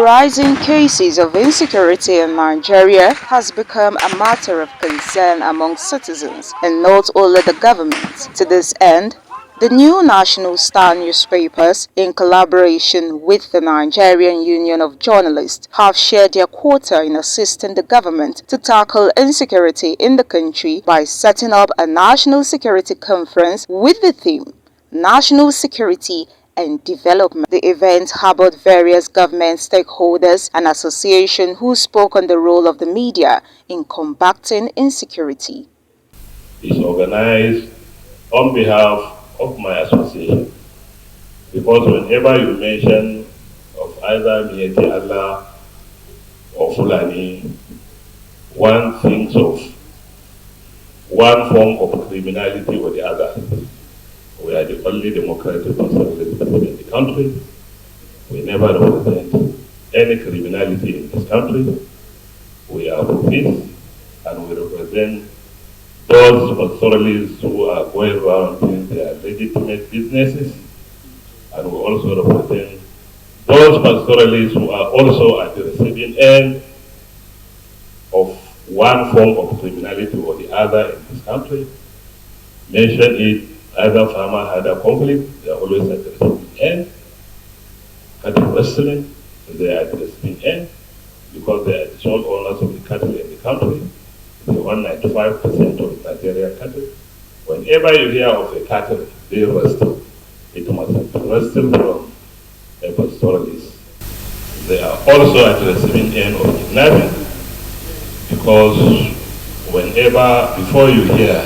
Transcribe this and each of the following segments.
rising cases of insecurity in Nigeria has become a matter of concern among citizens and not only the government. To this end, the new National Star newspapers, in collaboration with the Nigerian Union of Journalists, have shared their quota in assisting the government to tackle insecurity in the country by setting up a national security conference with the theme National Security and Development. The event harbored various government stakeholders and associations who spoke on the role of the media in combating insecurity. It's organized on behalf of my association, because whenever you mention of either Mieti Allah or Fulani, one thinks of one form of criminality or the other. We are the only democratic conservative people in the country. We never represent any criminality in this country. We are for peace, and we represent those authorities who are going around doing their legitimate businesses, and we also represent those pastoralists who are also at the receiving end of one form of criminality or the other in this country. Mention it, either farmer had a conflict, they are always at the receiving end. Cattle rustling, they are at the receiving end because they are the sole owners of the cattle in the country. They own 95% of Nigerian cattle. Whenever you hear of a cattle being rustled, it must have been rustled from a pastoralist. They are also at the receiving end of kidnapping, because whenever, before you hear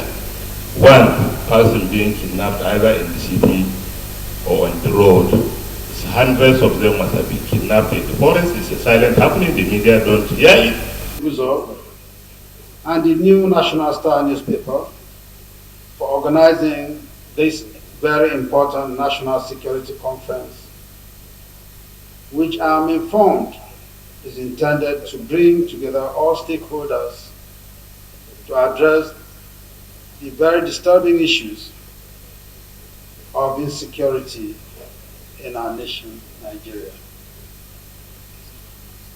one person being kidnapped either in the city or on the road, hundreds of them must have been kidnapped in the forest. It's a silent happening, the media don't hear it. And the new National Star newspaper for organizing this very important national security conference, which I am informed is intended to bring together all stakeholders to address the very disturbing issues of insecurity in our nation, Nigeria.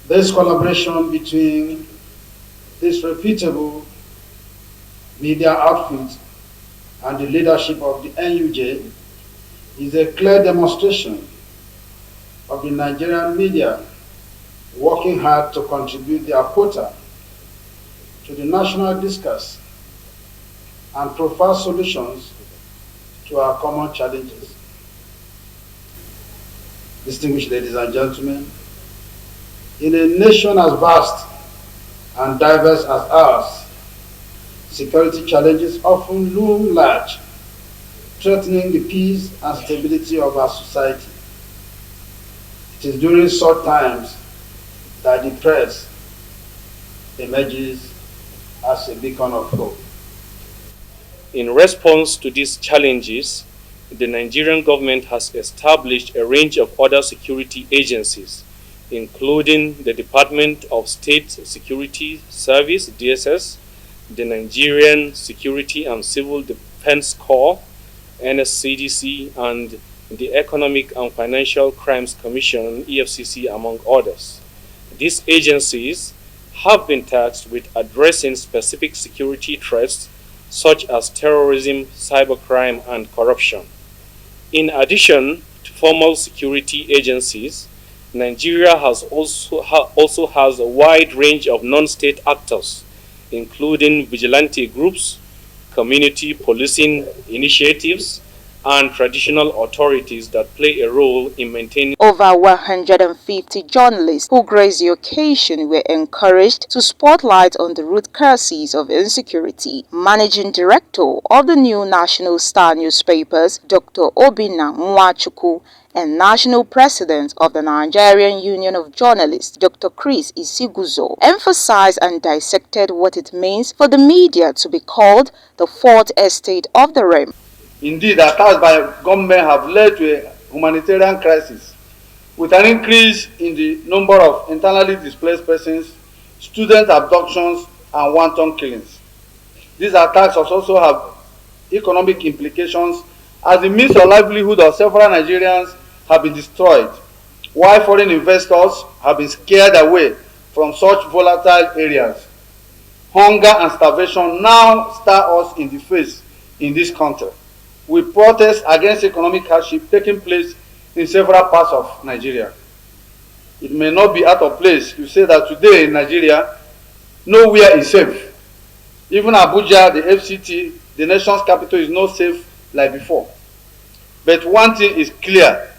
This collaboration between this reputable media outfit and the leadership of the NUJ is a clear demonstration of the Nigerian media working hard to contribute their quota to the national discourse and provide solutions to our common challenges. Distinguished ladies and gentlemen, in a nation as vast and diverse as ours, security challenges often loom large, threatening the peace and stability of our society. It is during such times that the press emerges as a beacon of hope. In response to these challenges, the Nigerian government has established a range of other security agencies, including the Department of State Security Service, DSS, the Nigerian Security and Civil Defense Corps, NSCDC, and the Economic and Financial Crimes Commission, EFCC, among others. These agencies have been tasked with addressing specific security threats such as terrorism, cybercrime, and corruption. In addition to formal security agencies, Nigeria also has a wide range of non-state actors, including vigilante groups, community policing initiatives, and traditional authorities that play a role in maintaining. Over 150 journalists who graced the occasion were encouraged to spotlight on the root causes of insecurity. Managing Director of the new National Star newspapers, Dr. Obinna Nwachukwu, and National President of the Nigerian Union of Journalists, Dr. Chris Isiguzo, emphasized and dissected what it means for the media to be called the fourth estate of the realm. Indeed, attacks by government have led to a humanitarian crisis, with an increase in the number of internally displaced persons, student abductions, and wanton killings. These attacks also have economic implications, as the means of livelihood of several Nigerians have been destroyed, while foreign investors have been scared away from such volatile areas. Hunger and starvation now stare us in the face in this country. We protest against economic hardship taking place in several parts of Nigeria. It may not be out of place to say that today in Nigeria, nowhere is safe. Even Abuja, the FCT, the nation's capital, is not safe like before. But one thing is clear.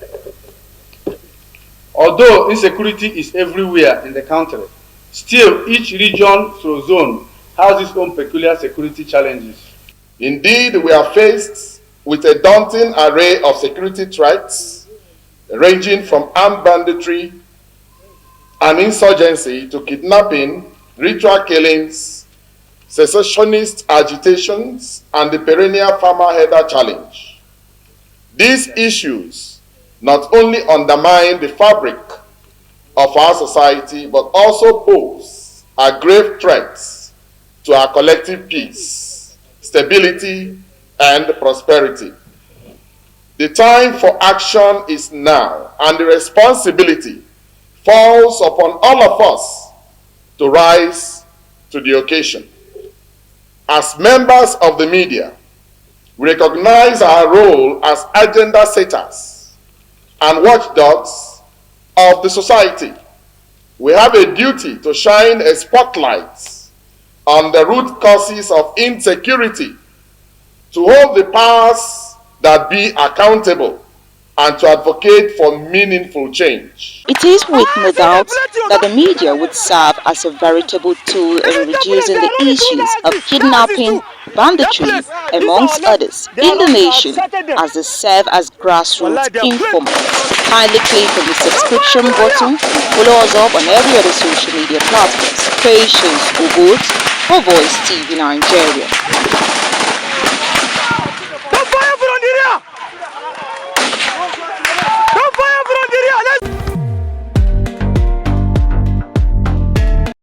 Although insecurity is everywhere in the country, still each region through zone has its own peculiar security challenges. Indeed, we are faced with a daunting array of security threats, ranging from armed banditry and insurgency to kidnapping, ritual killings, secessionist agitations, and the perennial farmer-header challenge. These issues not only undermine the fabric of our society, but also pose a grave threat to our collective peace, stability, and prosperity. The time for action is now, and the responsibility falls upon all of us to rise to the occasion. As members of the media, we recognize our role as agenda setters and watchdogs of the society. We have a duty to shine a spotlight on the root causes of insecurity, to hold the powers that be accountable, and to advocate for meaningful change. It is with no doubt that the media would serve as a veritable tool in reducing the issues of kidnapping, banditry, amongst others, in the nation, as they serve as grassroots informants. Kindly click on the subscription button and follow us up on every other social media platforms. Patience Ubud for Voice TV Nigeria.